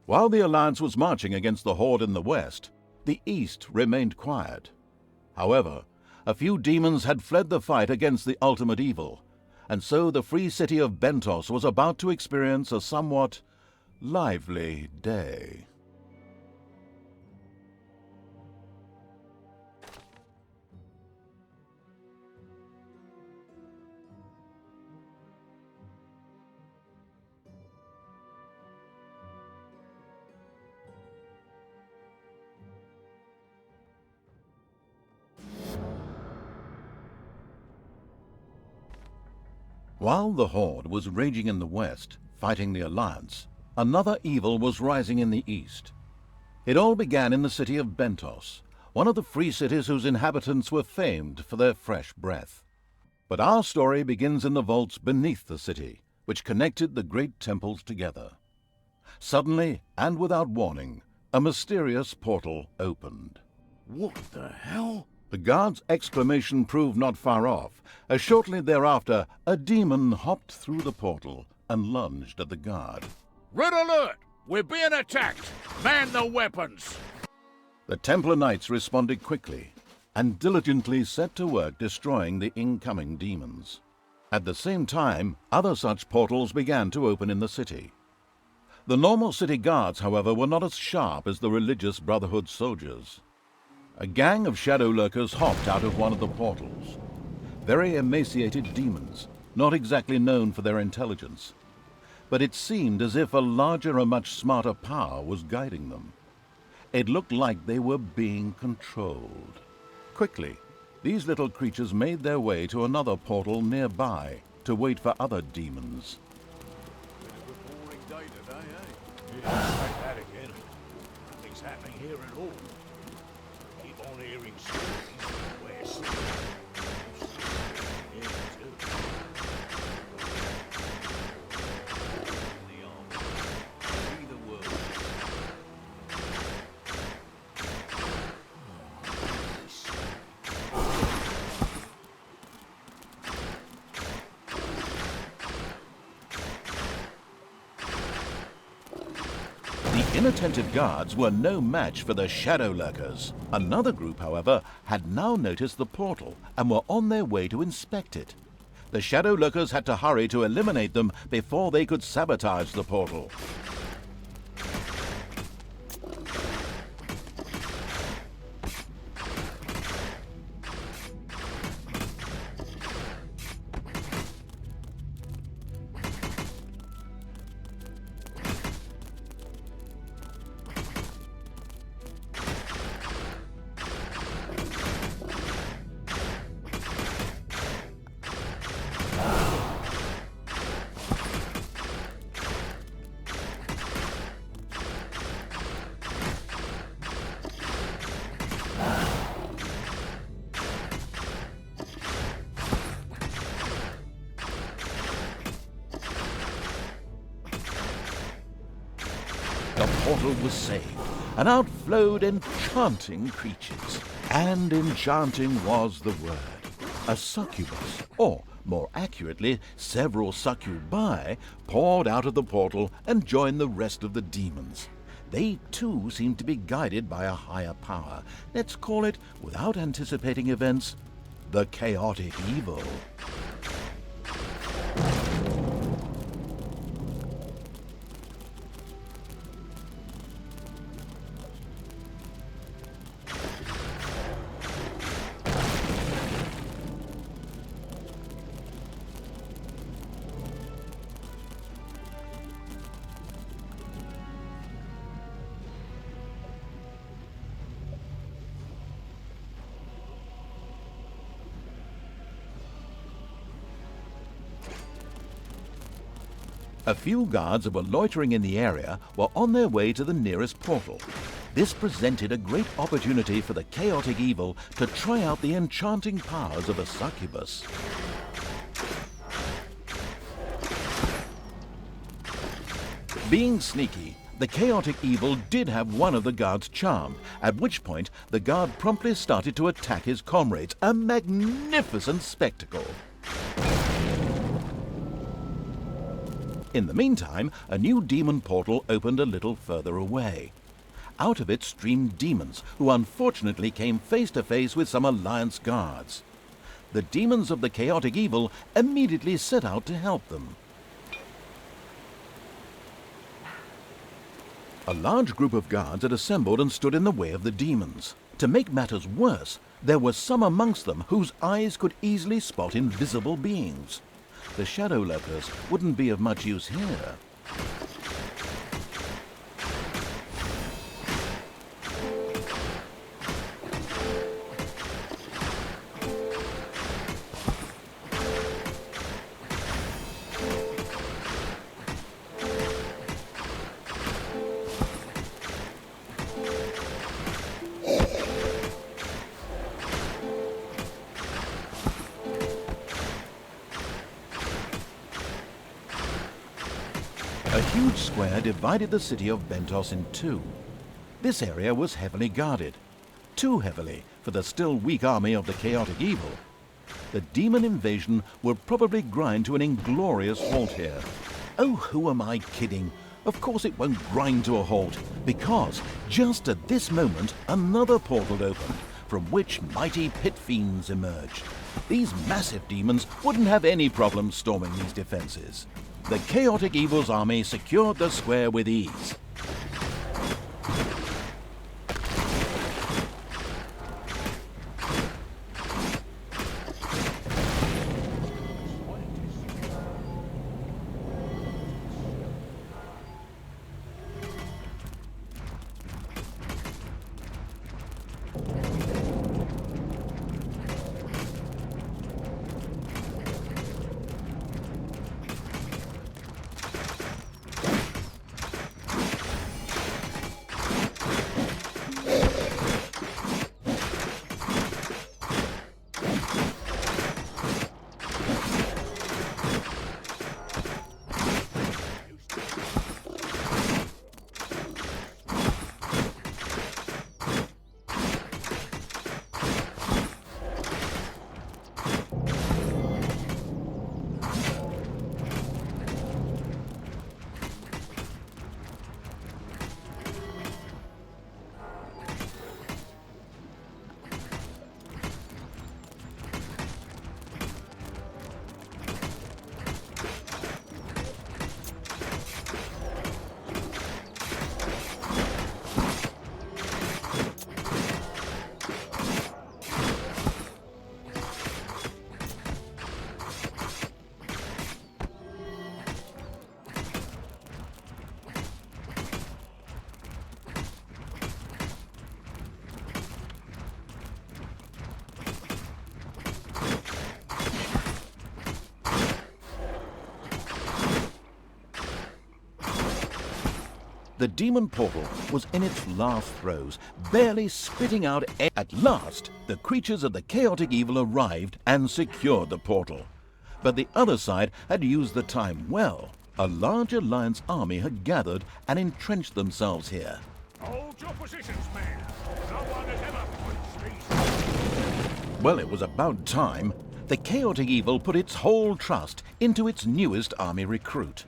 While the Alliance was marching against the Horde in the west, the east remained quiet. However, a few demons had fled the fight against the ultimate evil, and so the free city of Bentos was about to experience a somewhat lively day. While the Horde was raging in the west, fighting the Alliance, another evil was rising in the east. It all began in the city of Bentos, one of the free cities whose inhabitants were famed for their fresh breath. But our story begins in the vaults beneath the city, which connected the great temples together. Suddenly, and without warning, a mysterious portal opened. What the hell? The guard's exclamation proved not far off, as shortly thereafter a demon hopped through the portal and lunged at the guard. Red alert! We're being attacked! Man the weapons! The Templar Knights responded quickly and diligently set to work destroying the incoming demons. At the same time, other such portals began to open in the city. The normal city guards, however, were not as sharp as the religious Brotherhood soldiers. A gang of shadow lurkers hopped out of one of the portals. Very emaciated demons, not exactly known for their intelligence. But it seemed as if a larger and much smarter power was guiding them. It looked like they were being controlled. Quickly, these little creatures made their way to another portal nearby to wait for other demons. Boring day today, eh? Yeah, like that again. Nothing's happening here at all. Keep on hearing stories west. The inattentive guards were no match for the shadow lurkers. Another group, however, had now noticed the portal and were on their way to inspect it. The shadow lurkers had to hurry to eliminate them before they could sabotage the portal. The portal was saved, and out flowed enchanting creatures. And enchanting was the word. A succubus, or more accurately, several succubi, poured out of the portal and joined the rest of the demons. They too seemed to be guided by a higher power. Let's call it, without anticipating events, the chaotic evil. A few guards who were loitering in the area were on their way to the nearest portal. This presented a great opportunity for the chaotic evil to try out the enchanting powers of a succubus. Being sneaky, the chaotic evil did have one of the guards charmed, at which point the guard promptly started to attack his comrades, a magnificent spectacle. In the meantime, a new demon portal opened a little further away. Out of it streamed demons, who unfortunately came face to face with some Alliance guards. The demons of the chaotic evil immediately set out to help them. A large group of guards had assembled and stood in the way of the demons. To make matters worse, there were some amongst them whose eyes could easily spot invisible beings. The shadow lurkers wouldn't be of much use here. A huge square divided the city of Bentos in two. This area was heavily guarded. Too heavily for the still weak army of the chaotic evil. The demon invasion will probably grind to an inglorious halt here. Oh, who am I kidding? Of course it won't grind to a halt, because just at this moment another portal opened, from which mighty pit fiends emerged. These massive demons wouldn't have any problem storming these defenses. The chaotic evil's army secured the square with ease. The demon portal was in its last throes, barely spitting out air. At last, the creatures of the chaotic evil arrived and secured the portal. But the other side had used the time well. A large Alliance army had gathered and entrenched themselves here. Hold your positions, men. No one has ever pushed these. Well, it was about time. The chaotic evil put its whole trust into its newest army recruit.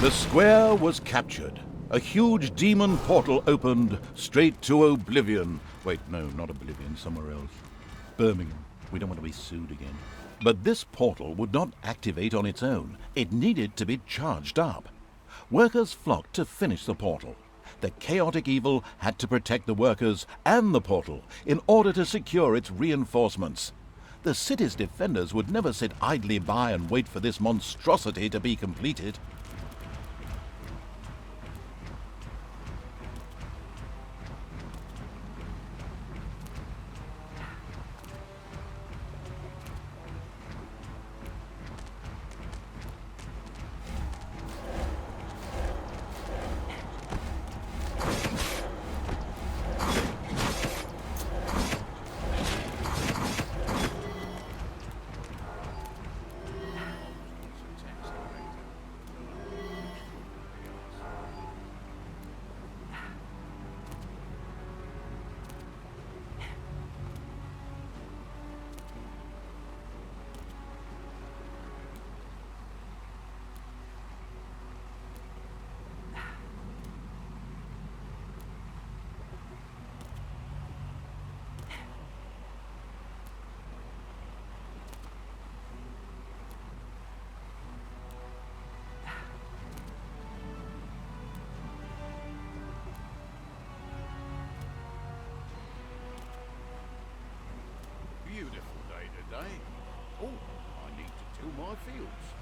The square was captured. A huge demon portal opened straight to oblivion. Wait, no, not oblivion, somewhere else. Birmingham. We don't want to be sued again. But this portal would not activate on its own. It needed to be charged up. Workers flocked to finish the portal. The chaotic evil had to protect the workers and the portal in order to secure its reinforcements. The city's defenders would never sit idly by and wait for this monstrosity to be completed. Beautiful day today. Oh, I need to till my fields.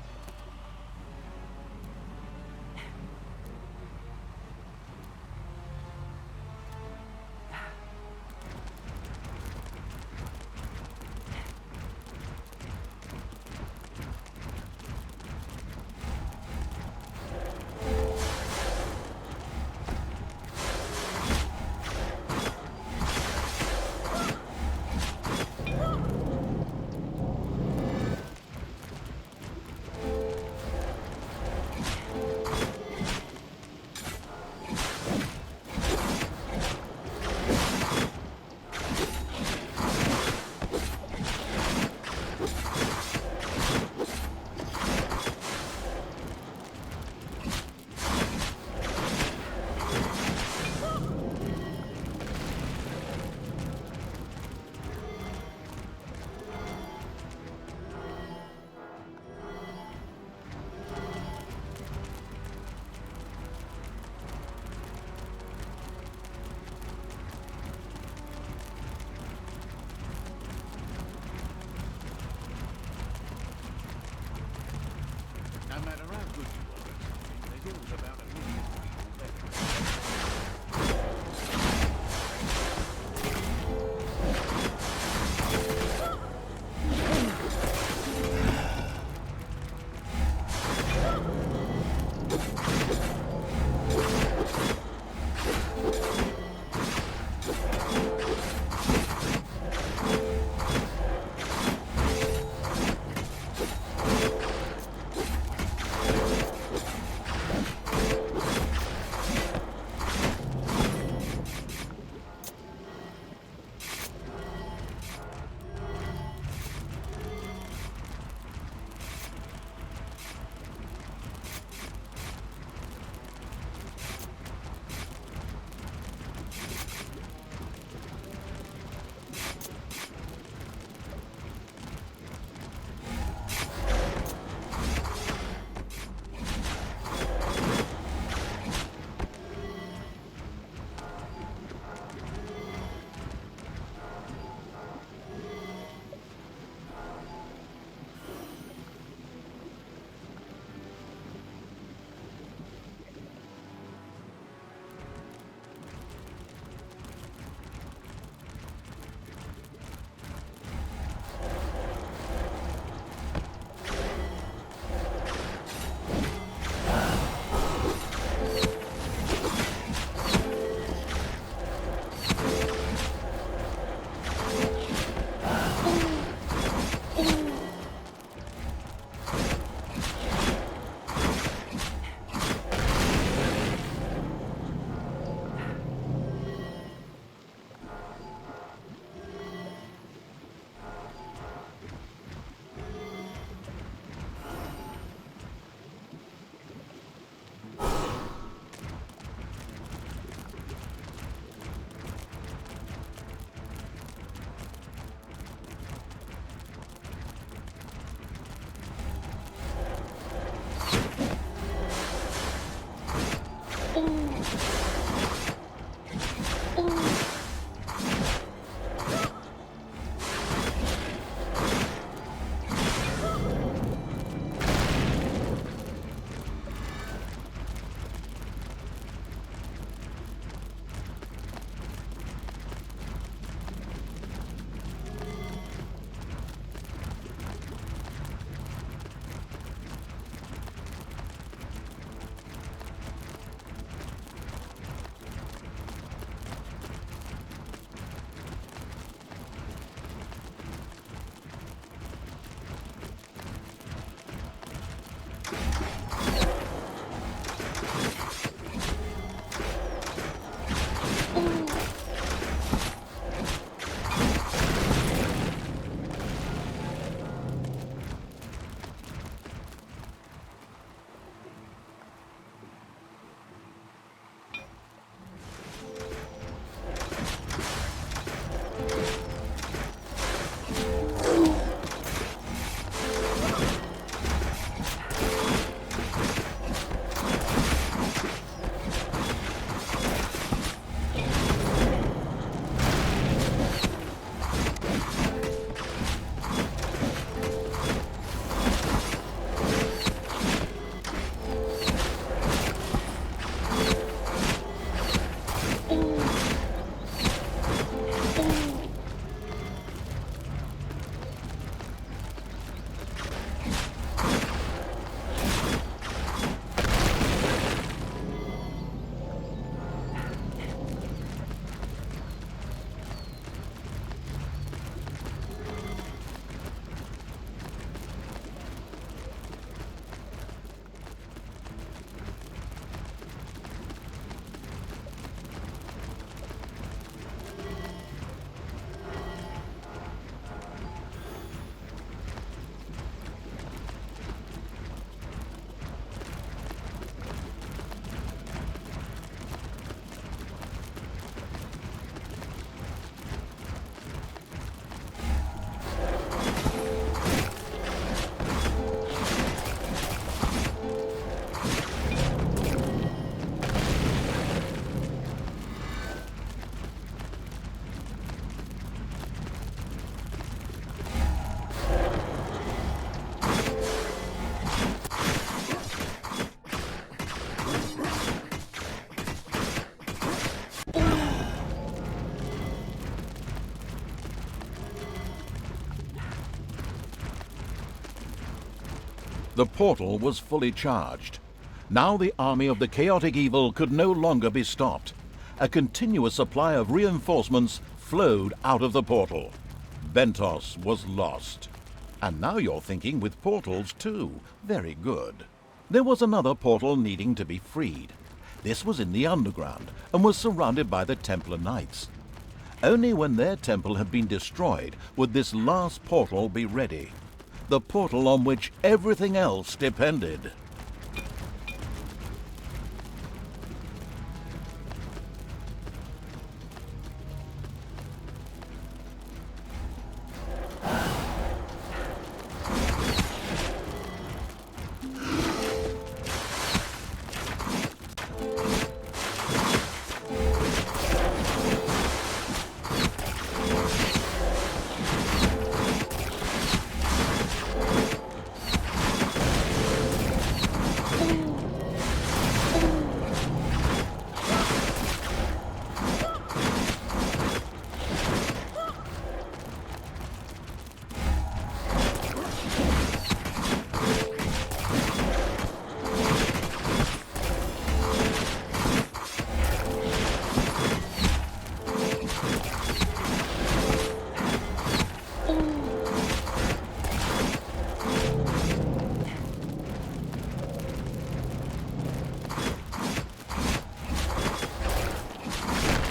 The portal was fully charged. Now the army of the chaotic evil could no longer be stopped. A continuous supply of reinforcements flowed out of the portal. Bentos was lost. And now you're thinking with portals too. Very good. There was another portal needing to be freed. This was in the underground and was surrounded by the Templar Knights. Only when their temple had been destroyed would this last portal be ready. The portal on which everything else depended.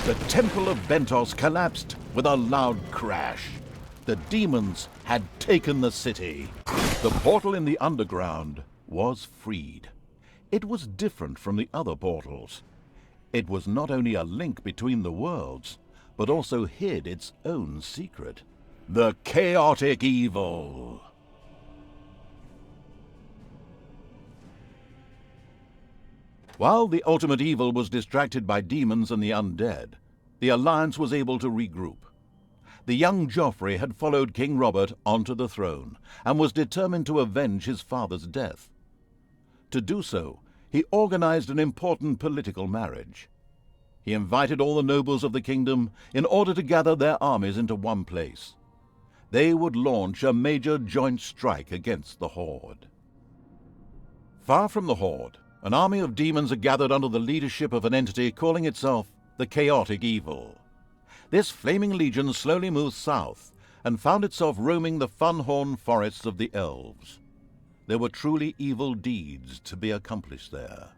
The Temple of Bentos collapsed with a loud crash. The demons had taken the city. The portal in the underground was freed. It was different from the other portals. It was not only a link between the worlds, but also hid its own secret. The chaotic evil. While the ultimate evil was distracted by demons and the undead, the Alliance was able to regroup. The young Joffrey had followed King Robert onto the throne and was determined to avenge his father's death. To do so, he organized an important political marriage. He invited all the nobles of the kingdom in order to gather their armies into one place. They would launch a major joint strike against the Horde. Far from the Horde, an army of demons had gathered under the leadership of an entity calling itself the Chaotic Evil. This flaming legion slowly moved south and found itself roaming the Funhorn forests of the elves. There were truly evil deeds to be accomplished there.